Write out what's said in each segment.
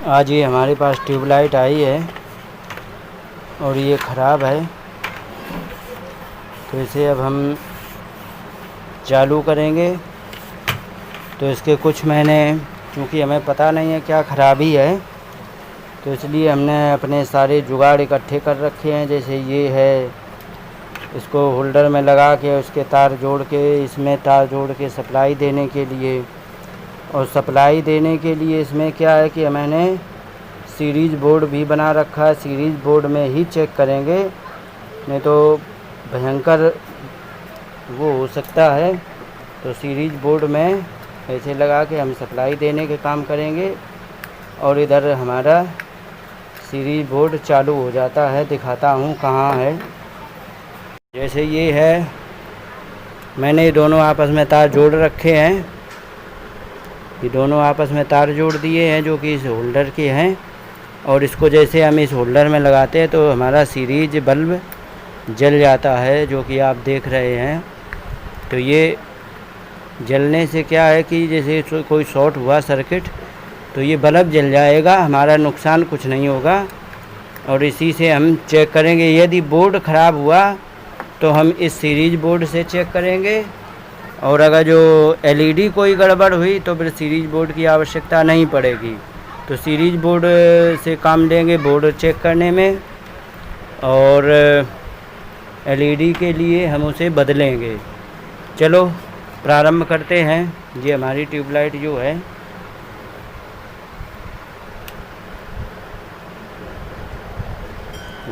आज ये हमारे पास ट्यूबलाइट आई है और ये ख़राब है, तो इसे अब हम चालू करेंगे। तो इसके कुछ मैंने, क्योंकि हमें पता नहीं है क्या ख़राबी है, तो इसलिए हमने अपने सारे जुगाड़ इकट्ठे कर रखे हैं। जैसे ये है, इसको होल्डर में लगा के उसके तार जोड़ के, इसमें तार जोड़ के सप्लाई देने के लिए। और सप्लाई देने के लिए इसमें क्या है कि मैंने सीरीज बोर्ड भी बना रखा है। सीरीज बोर्ड में ही चेक करेंगे, नहीं तो भयंकर वो हो सकता है। तो सीरीज बोर्ड में ऐसे लगा के हम सप्लाई देने के काम करेंगे और इधर हमारा सीरीज बोर्ड चालू हो जाता है। दिखाता हूँ कहाँ है। जैसे ये है, मैंने ये दोनों आपस में तार जोड़ रखे हैं। ये दोनों आपस में तार जोड़ दिए हैं जो कि इस होल्डर के हैं। और इसको जैसे हम इस होल्डर में लगाते हैं तो हमारा सीरीज बल्ब जल जाता है, जो कि आप देख रहे हैं। तो ये जलने से क्या है कि जैसे कोई शॉर्ट हुआ सर्किट तो ये बल्ब जल जाएगा, हमारा नुकसान कुछ नहीं होगा। और इसी से हम चेक करेंगे। यदि बोर्ड ख़राब हुआ तो हम इस सीरीज बोर्ड से चेक करेंगे, और अगर जो एलईडी कोई गड़बड़ हुई तो फिर सीरीज बोर्ड की आवश्यकता नहीं पड़ेगी। तो सीरीज बोर्ड से काम लेंगे बोर्ड चेक करने में, और एलईडी के लिए हम उसे बदलेंगे। चलो प्रारंभ करते हैं। ये हमारी ट्यूबलाइट जो है,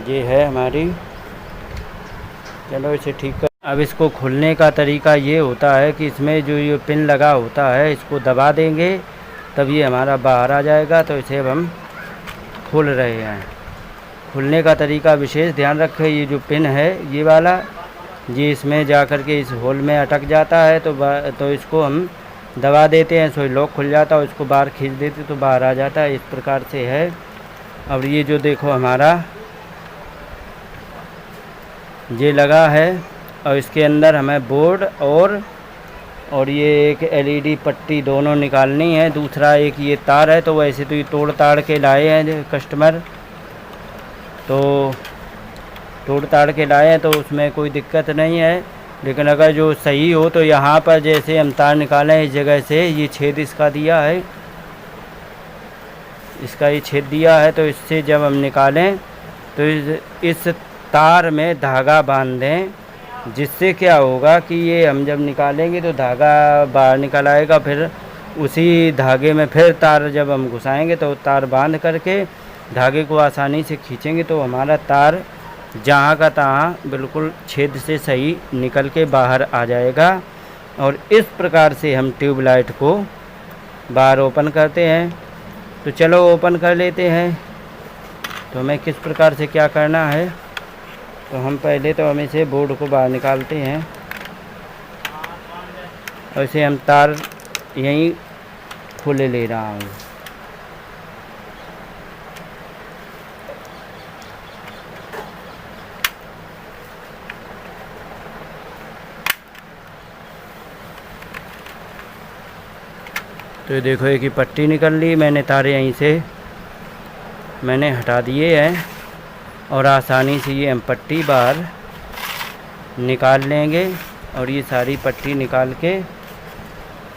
ये है हमारी। चलो इसे ठीक कर। अब इसको खोलने का तरीका ये होता है कि इसमें जो ये पिन लगा होता है इसको दबा देंगे, तब ये हमारा बाहर आ जाएगा। तो इसे अब हम खोल रहे हैं। खोलने का तरीका विशेष ध्यान रखें। ये जो पिन है ये वाला, ये इसमें जा कर के इस होल में अटक जाता है। तो इसको हम दबा देते हैं, सो लॉक खुल जाता है। इसको बाहर खींच देते तो बाहर आ जाता है। इस प्रकार से है। अब ये जो देखो हमारा ये लगा है, और इसके अंदर हमें बोर्ड और ये एक एलईडी पट्टी दोनों निकालनी है। दूसरा एक ये तार है। तो वैसे तो ये तोड़ ताड़ के लाए हैं कस्टमर, तो तोड़ ताड़ के लाए हैं तो उसमें कोई दिक्कत नहीं है। लेकिन अगर जो सही हो तो यहाँ पर जैसे हम तार निकालें इस जगह से, ये छेद इसका दिया है, इसका ये छेद दिया है। तो इससे जब हम निकालें तो इस तार में धागा बांध दें, जिससे क्या होगा कि ये हम जब निकालेंगे तो धागा बाहर निकल आएगा। फिर उसी धागे में फिर तार जब हम घुसाएंगे तो तार बांध करके धागे को आसानी से खींचेंगे तो हमारा तार जहाँ का तहाँ बिल्कुल छेद से सही निकल के बाहर आ जाएगा। और इस प्रकार से हम ट्यूबलाइट को बाहर ओपन करते हैं। तो चलो ओपन कर लेते हैं। तो हमें किस प्रकार से क्या करना है, तो हम पहले तो हम इसे बोर्ड को बाहर निकालते हैं। और इसे हम तार यहीं खुले ले रहा हूँ। तो ये देखो एक ही पट्टी निकल ली। मैंने तारे यहीं से मैंने हटा दिए हैं, और आसानी से ये हम पट्टी बाहर निकाल लेंगे। और ये सारी पट्टी निकाल के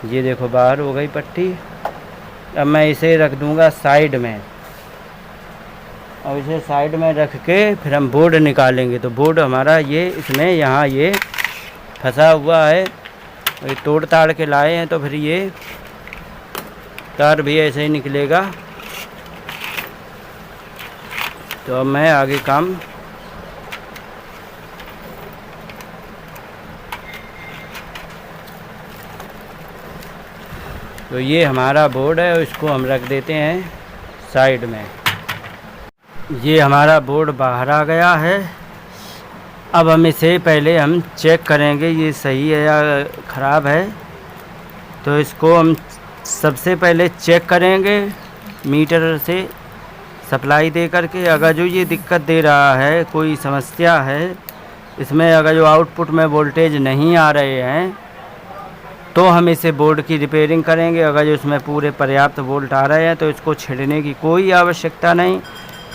ये देखो बाहर हो गई पट्टी। अब मैं इसे रख दूंगा साइड में, और इसे साइड में रख के फिर हम बोर्ड निकालेंगे। तो बोर्ड हमारा ये इसमें यहाँ ये फंसा हुआ है, और ये तोड़ ताड़ के लाए हैं। तो फिर ये तार भी ऐसे ही निकलेगा। तो अब मैं आगे काम तो ये हमारा बोर्ड है, और इसको हम रख देते हैं साइड में। ये हमारा बोर्ड बाहर आ गया है। अब हम इसे पहले हम चेक करेंगे ये सही है या ख़राब है। तो इसको हम सबसे पहले चेक करेंगे मीटर से सप्लाई दे करके। अगर जो ये दिक्कत दे रहा है, कोई समस्या है इसमें, अगर जो आउटपुट में वोल्टेज नहीं आ रहे हैं तो हम इसे बोर्ड की रिपेयरिंग करेंगे। अगर जो इसमें पूरे पर्याप्त वोल्ट आ रहे हैं तो इसको छेड़ने की कोई आवश्यकता नहीं।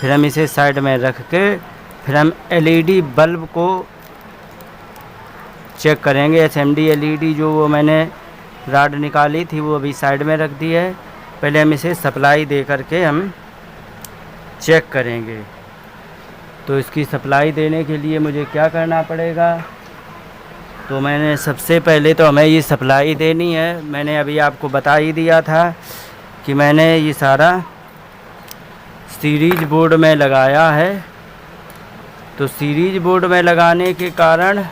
फिर हम इसे साइड में रख के फिर हम एलईडी बल्ब को चेक करेंगे। एसएमडी एलईडी जो वो मैंने रॉड निकाली थी वो अभी साइड में रख दी है। पहले हम इसे सप्लाई दे करके हम चेक करेंगे। तो इसकी सप्लाई देने के लिए मुझे क्या करना पड़ेगा, तो मैंने सबसे पहले तो हमें ये सप्लाई देनी है। मैंने अभी आपको बता ही दिया था कि मैंने ये सारा सीरीज बोर्ड में लगाया है। तो सीरीज बोर्ड में लगाने के कारण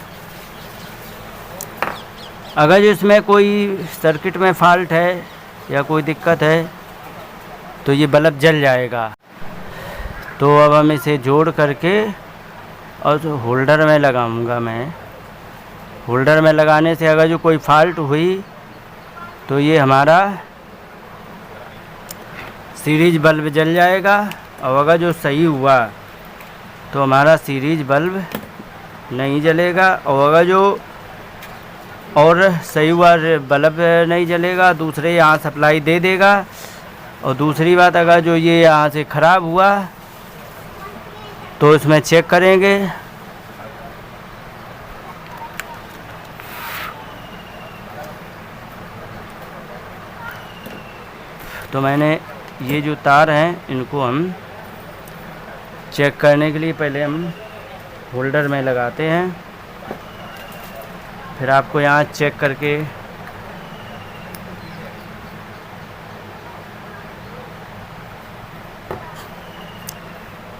अगर इसमें कोई सर्किट में फ़ॉल्ट है या कोई दिक्कत है तो ये बल्ब जल जाएगा। तो अब हम इसे जोड़ करके और होल्डर में लगाऊंगा मैं। होल्डर में लगाने से अगर जो कोई फ़ॉल्ट हुई तो ये हमारा सीरीज बल्ब जल जाएगा। और अगर जो सही हुआ तो हमारा सीरीज बल्ब नहीं जलेगा। और अगर जो और सही हुआ बल्ब नहीं जलेगा, दूसरे यहाँ सप्लाई दे देगा। और दूसरी बात, अगर जो ये यहाँ से ख़राब हुआ तो इसमें चेक करेंगे। तो मैंने ये जो तार हैं इनको हम चेक करने के लिए पहले हम होल्डर में लगाते हैं। फिर आपको यहाँ चेक करके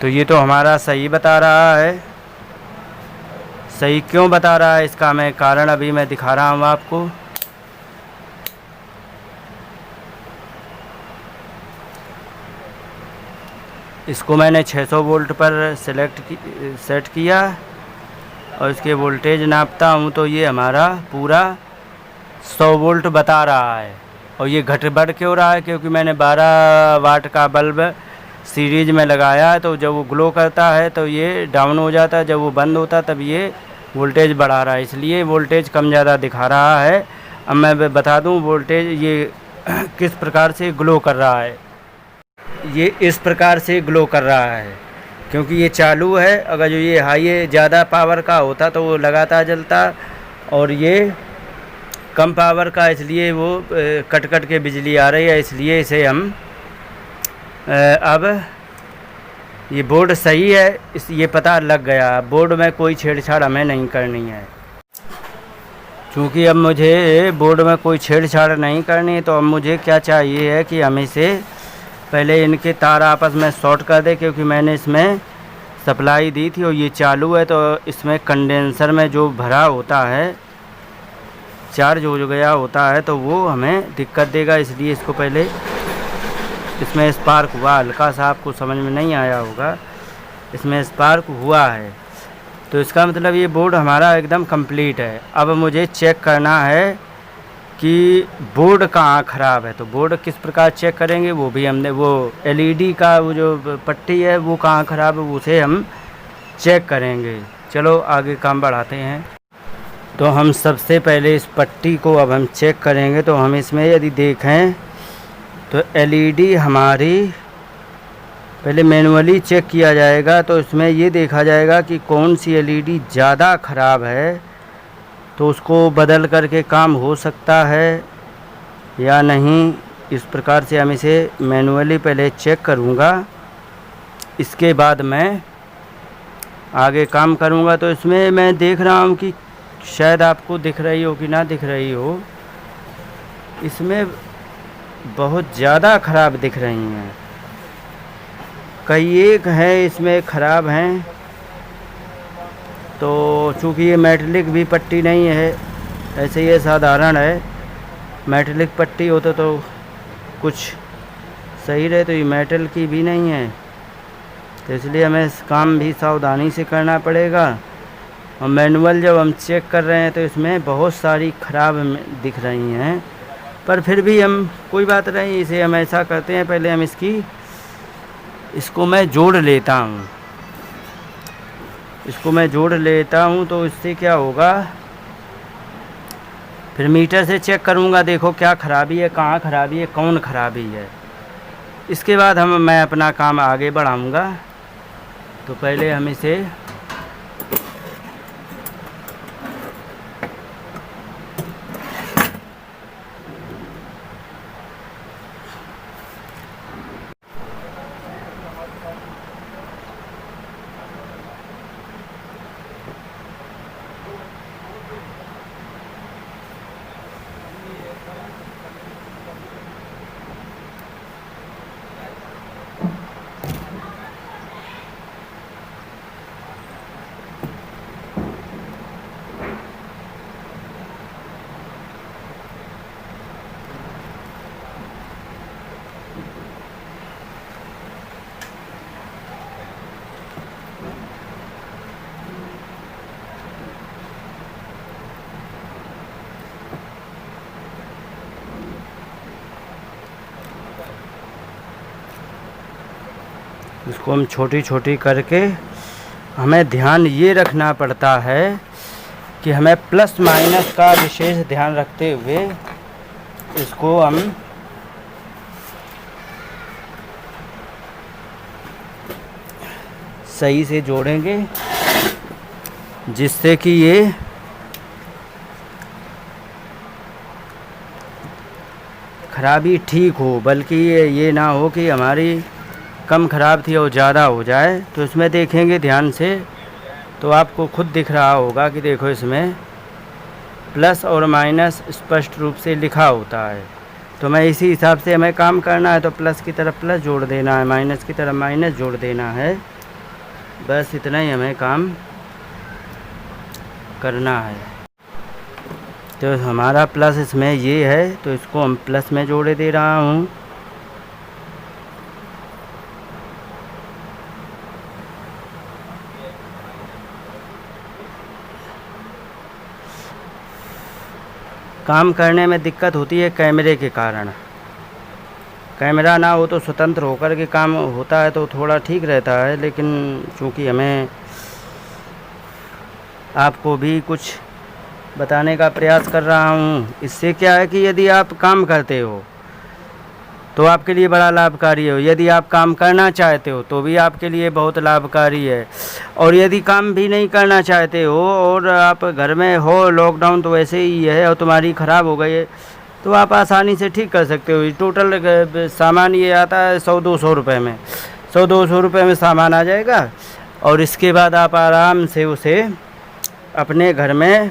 तो ये तो हमारा सही बता रहा है। सही क्यों बता रहा है इसका मैं कारण अभी मैं दिखा रहा हूँ आपको। इसको मैंने 600 वोल्ट पर सेट किया और इसके वोल्टेज नापता हूँ तो ये हमारा पूरा 100 वोल्ट बता रहा है। और ये घट बढ़ क्यों रहा है, क्योंकि मैंने 12 वाट का बल्ब सीरीज में लगाया है। तो जब वो ग्लो करता है तो ये डाउन हो जाता है, जब वो बंद होता है तब ये वोल्टेज बढ़ा रहा है, इसलिए वोल्टेज कम ज़्यादा दिखा रहा है। अब मैं बता दूँ वोल्टेज ये किस प्रकार से ग्लो कर रहा है। ये इस प्रकार से ग्लो कर रहा है क्योंकि ये चालू है। अगर जो ये हाई ज़्यादा पावर का होता तो वो लगातार जलता, और ये कम पावर का इसलिए वो कट कट के बिजली आ रही है। इसलिए इसे हम अब ये बोर्ड सही है, ये पता लग गया। बोर्ड में कोई छेड़छाड़ हमें नहीं करनी है। क्योंकि अब मुझे बोर्ड में कोई छेड़छाड़ नहीं करनी है तो अब मुझे क्या चाहिए है कि हम इसे पहले इनके तार आपस में शॉर्ट कर दे, क्योंकि मैंने इसमें सप्लाई दी थी और ये चालू है। तो इसमें कंडेंसर में जो भरा होता है, चार्ज हो गया होता है, तो वो हमें दिक्कत देगा। इसलिए इसको पहले इसमें स्पार्क हुआ, हल्का सा आपको समझ में नहीं आया होगा, इसमें स्पार्क हुआ है। तो इसका मतलब ये बोर्ड हमारा एकदम कंप्लीट है। अब मुझे चेक करना है कि बोर्ड कहाँ ख़राब है। तो बोर्ड किस प्रकार चेक करेंगे वो भी हमने, वो एलईडी का वो जो पट्टी है वो कहाँ ख़राब है उसे हम चेक करेंगे। चलो आगे काम बढ़ाते हैं। तो हम सबसे पहले इस पट्टी को अब हम चेक करेंगे। तो हम इसमें यदि देखें तो एलईडी हमारी पहले मैनुअली चेक किया जाएगा। तो इसमें ये देखा जाएगा कि कौन सी एलईडी ज़्यादा ख़राब है, तो उसको बदल करके काम हो सकता है या नहीं। इस प्रकार से हम इसे मैनुअली पहले चेक करूँगा, इसके बाद मैं आगे काम करूँगा। तो इसमें मैं देख रहा हूँ कि शायद आपको दिख रही हो कि ना दिख रही हो, इसमें बहुत ज़्यादा ख़राब दिख रही हैं। कई एक है इसमें ख़राब हैं। तो चूँकि ये मेटलिक भी पट्टी नहीं है, ऐसे ये साधारण है। मेटलिक पट्टी होता तो कुछ सही रहे, तो ये मेटल की भी नहीं है। तो इसलिए हमें इस काम भी सावधानी से करना पड़ेगा। और मैनुअल जब हम चेक कर रहे हैं तो इसमें बहुत सारी ख़राब दिख रही हैं, पर फिर भी हम कोई बात नहीं, इसे हम ऐसा करते हैं, पहले हम इसको मैं जोड़ लेता हूँ। इसको मैं जोड़ लेता हूँ तो इससे क्या होगा फिर मीटर से चेक करूँगा, देखो क्या ख़राबी है, कहाँ ख़राबी है, कौन ख़राबी है। इसके बाद मैं अपना काम आगे बढ़ाऊँगा। तो पहले हम इसे इसको हम छोटी छोटी करके, हमें ध्यान ये रखना पड़ता है कि हमें प्लस माइनस का विशेष ध्यान रखते हुए इसको हम सही से जोड़ेंगे, जिससे कि ये खराबी ठीक हो, बल्कि ये ना हो कि हमारी कम ख़राब थी और ज़्यादा हो जाए। तो इसमें देखेंगे ध्यान से तो आपको खुद दिख रहा होगा कि देखो इसमें प्लस और माइनस स्पष्ट रूप से लिखा होता है। तो मैं इसी हिसाब से हमें काम करना है, तो प्लस की तरफ प्लस जोड़ देना है, माइनस की तरफ माइनस जोड़ देना है, बस इतना ही हमें काम करना है। तो हमारा प्लस इसमें ये है, तो इसको हम प्लस में जोड़े दे रहा हूँ। काम करने में दिक्कत होती है कैमरे के कारण। कैमरा ना हो तो स्वतंत्र होकर के काम होता है तो थोड़ा ठीक रहता है, लेकिन चूँकि हमें आपको भी कुछ बताने का प्रयास कर रहा हूँ। इससे क्या है कि यदि आप काम करते हो तो आपके लिए बड़ा लाभकारी है, यदि आप काम करना चाहते हो तो भी आपके लिए बहुत लाभकारी है, और यदि काम भी नहीं करना चाहते हो और आप घर में हो, लॉकडाउन तो वैसे ही है और तुम्हारी ख़राब हो गई है, तो आप आसानी से ठीक कर सकते हो। टोटल सामान ये आता है 100-200 रुपये में, 100-200 रुपये में सामान आ जाएगा, और इसके बाद आप आराम से उसे अपने घर में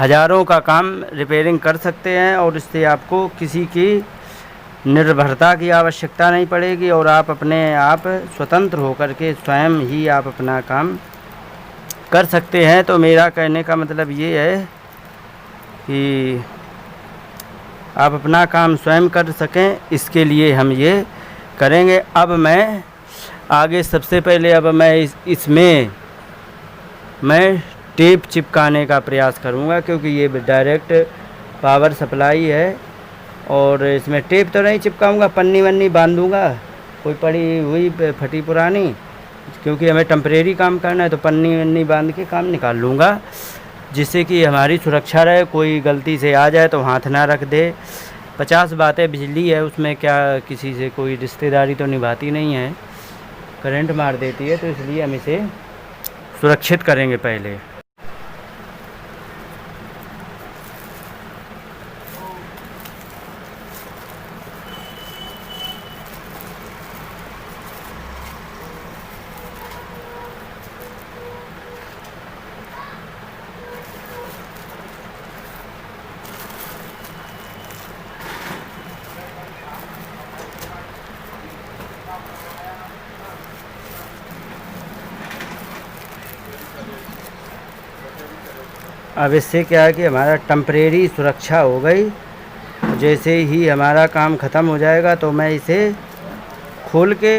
हज़ारों का काम रिपेयरिंग कर सकते हैं, और इससे आपको किसी की निर्भरता की आवश्यकता नहीं पड़ेगी, और आप अपने आप स्वतंत्र होकर के स्वयं ही आप अपना काम कर सकते हैं। तो मेरा कहने का मतलब ये है कि आप अपना काम स्वयं कर सकें, इसके लिए हम ये करेंगे। अब मैं आगे सबसे पहले इसमें मैं टेप चिपकाने का प्रयास करूँगा, क्योंकि ये डायरेक्ट पावर सप्लाई है, और इसमें टेप तो नहीं चिपकाऊंगा, पन्नी वन्नी बांधूंगा कोई पड़ी हुई फटी पुरानी, क्योंकि हमें टेम्परेरी काम करना है, तो पन्नी वन्नी बांध के काम निकाल लूँगा, जिससे कि हमारी सुरक्षा रहे, कोई गलती से आ जाए तो हाथ ना रख दे। 50 बातें बिजली है, उसमें क्या किसी से कोई रिश्तेदारी तो निभाती नहीं है, करंट मार देती है, तो इसलिए हम इसे सुरक्षित करेंगे पहले। अब इससे क्या है कि हमारा टेम्परेरी सुरक्षा हो गई। जैसे ही हमारा काम ख़त्म हो जाएगा तो मैं इसे खोल के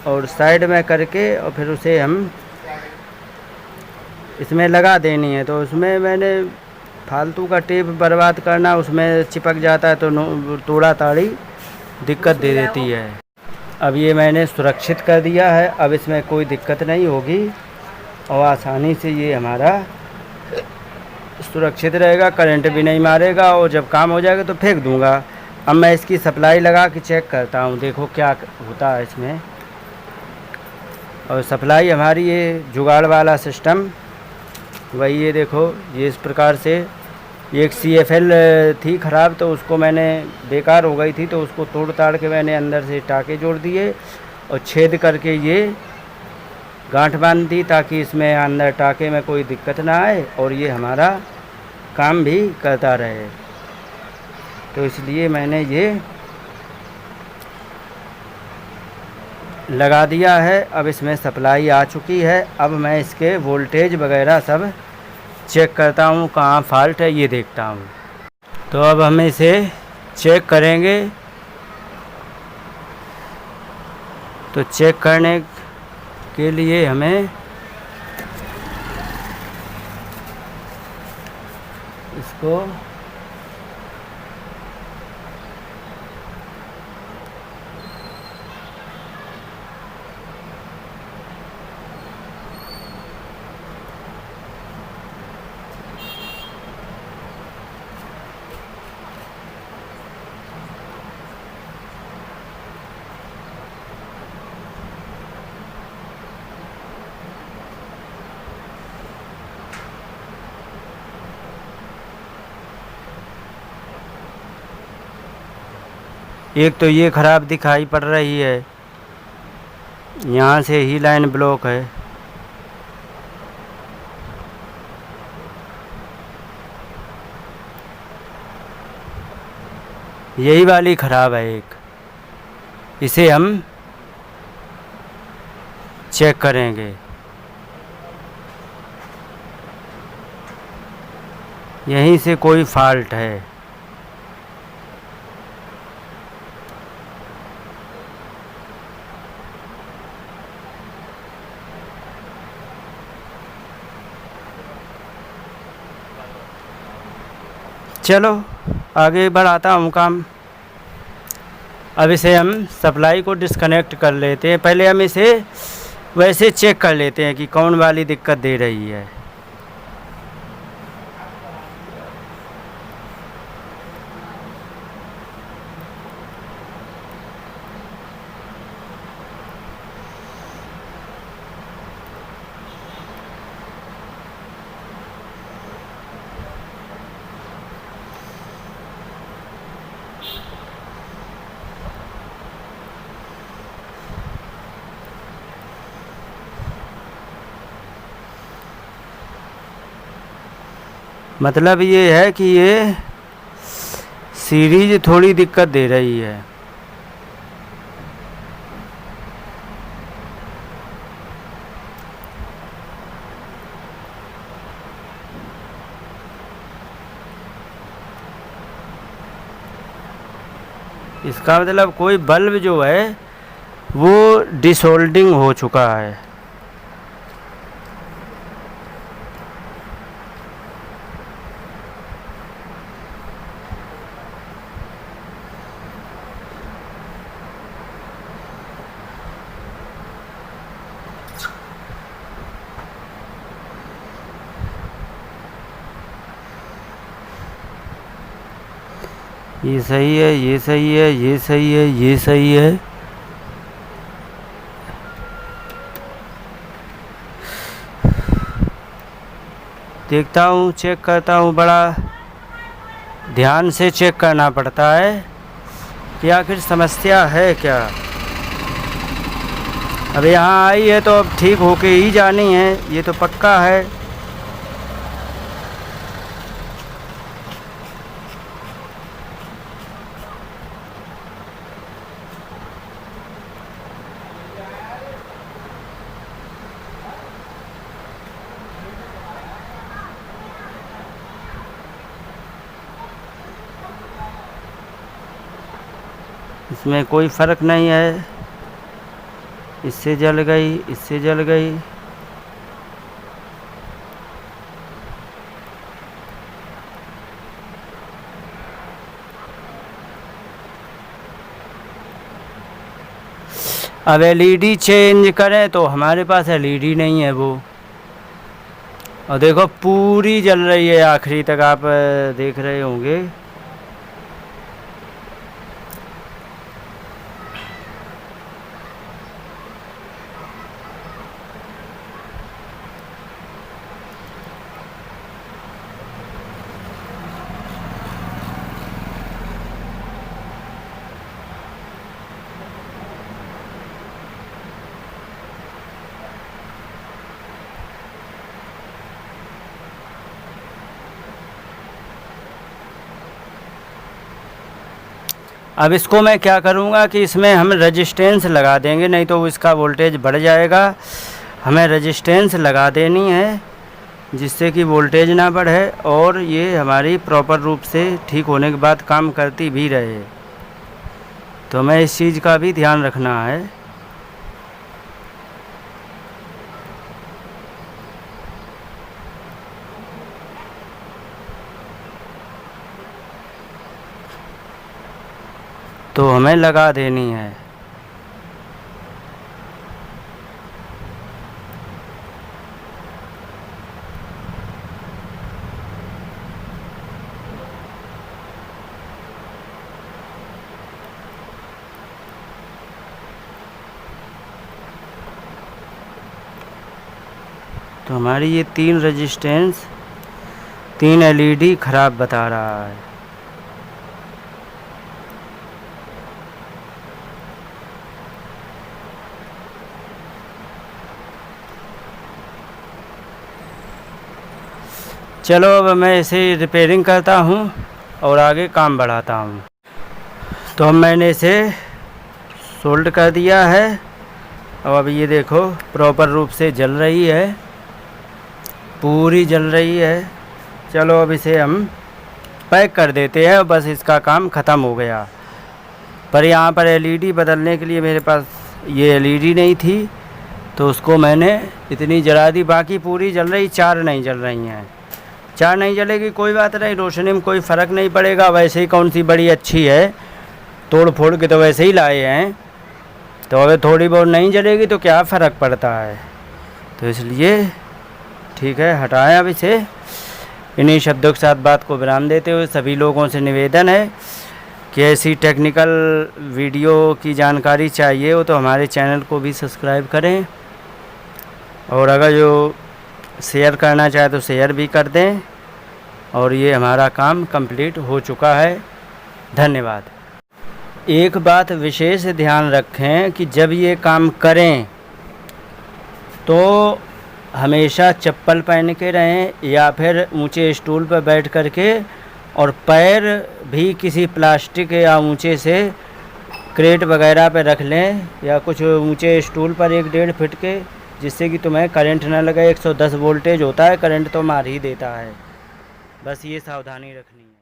और साइड में करके और फिर उसे हम इसमें लगा देनी है। तो उसमें मैंने फालतू का टेप बर्बाद करना, उसमें चिपक जाता है तो तोड़ा ताड़ी दिक्कत दे देती है। अब ये मैंने सुरक्षित कर दिया है, अब इसमें कोई दिक्कत नहीं होगी और आसानी से ये हमारा सुरक्षित रहेगा, करंट भी नहीं मारेगा और जब काम हो जाएगा तो फेंक दूंगा। अब मैं इसकी सप्लाई लगा के चेक करता हूँ, देखो क्या होता है इसमें। और सप्लाई हमारी ये जुगाड़ वाला सिस्टम वही है, देखो ये इस प्रकार से। एक CFL थी ख़राब, तो उसको मैंने बेकार हो गई थी तो उसको तोड़ ताड़ के मैंने अंदर से टाँके जोड़ दिए और छेद करके ये गांठ बांध दी ताकि इसमें अंदर टाँके में कोई दिक्कत ना आए और ये हमारा काम भी करता रहे। तो इसलिए मैंने ये लगा दिया है। अब इसमें सप्लाई आ चुकी है। अब मैं इसके वोल्टेज वगैरह सब चेक करता हूँ, कहाँ फॉल्ट है ये देखता हूँ। तो अब हम इसे चेक करेंगे। तो चेक करने के लिए हमें इसको एक तो ये ख़राब दिखाई पड़ रही है, यहाँ से ही लाइन ब्लॉक है। यही वाली ख़राब है एक, इसे हम चेक करेंगे। यहीं से कोई फॉल्ट है। चलो आगे बढ़ाता हूँ काम। अब इसे हम सप्लाई को डिस्कनेक्ट कर लेते हैं। पहले हम इसे वैसे चेक कर लेते हैं कि कौन वाली दिक्कत दे रही है। मतलब ये है कि ये सीरीज थोड़ी दिक्कत दे रही है। इसका मतलब कोई बल्ब जो है वो डिसोल्डिंग हो चुका है। ये सही है, ये सही है, ये सही है, ये सही है। देखता हूँ, चेक करता हूँ। बड़ा ध्यान से चेक करना पड़ता है कि आखिर समस्या है क्या। अब यहाँ आई है तो अब ठीक होके ही जानी है, ये तो पक्का है। इसमें कोई फ़र्क नहीं है। इससे जल गई, इससे जल गई। अब LED चेंज करें तो हमारे पास LED नहीं है वो। और देखो पूरी जल रही है, आखिरी तक आप देख रहे होंगे। अब इसको मैं क्या करूँगा कि इसमें हम रेजिस्टेंस लगा देंगे, नहीं तो इसका वोल्टेज बढ़ जाएगा। हमें रेजिस्टेंस लगा देनी है जिससे कि वोल्टेज ना बढ़े और ये हमारी प्रॉपर रूप से ठीक होने के बाद काम करती भी रहे। तो हमें इस चीज़ का भी ध्यान रखना है। तो हमें लगा देनी है। तो हमारी ये 3 रेजिस्टेंस 3 एलईडी ख़राब बता रहा है। चलो अब मैं इसे रिपेयरिंग करता हूँ और आगे काम बढ़ाता हूँ। तो अब मैंने इसे सोल्ड कर दिया है और अब ये देखो प्रॉपर रूप से जल रही है, पूरी जल रही है। चलो अब इसे हम पैक कर देते हैं और बस इसका काम ख़त्म हो गया। पर यहाँ पर एलईडी बदलने के लिए मेरे पास ये एलईडी नहीं थी तो उसको मैंने इतनी जला दी, बाकी पूरी जल रही, 4 नहीं जल रही हैं। 4 नहीं जलेगी कोई बात नहीं, रोशनी में कोई फ़र्क नहीं पड़ेगा। वैसे ही कौन सी बड़ी अच्छी है, तोड़ फोड़ के तो वैसे ही लाए हैं, तो अगर थोड़ी बहुत नहीं जलेगी तो क्या फ़र्क पड़ता है। तो इसलिए ठीक है, हटाएं अब इसे। इन्हीं शब्दों के साथ बात को विराम देते हुए सभी लोगों से निवेदन है कि ऐसी टेक्निकल वीडियो की जानकारी चाहिए हो तो हमारे चैनल को भी सब्सक्राइब करें और अगर जो शेयर करना चाहे तो शेयर भी कर दें। और ये हमारा काम कंप्लीट हो चुका है। धन्यवाद। एक बात विशेष ध्यान रखें कि जब ये काम करें तो हमेशा चप्पल पहन के रहें या फिर ऊंचे स्टूल पर बैठ कर के, और पैर भी किसी प्लास्टिक या ऊंचे से क्रेट वगैरह पे रख लें या कुछ ऊंचे स्टूल पर 1-1.5 फीट के, जिससे कि तुम्हें करंट ना लगे। 110 वोल्टेज होता है, करंट तो मार ही देता है। बस ये सावधानी रखनी है।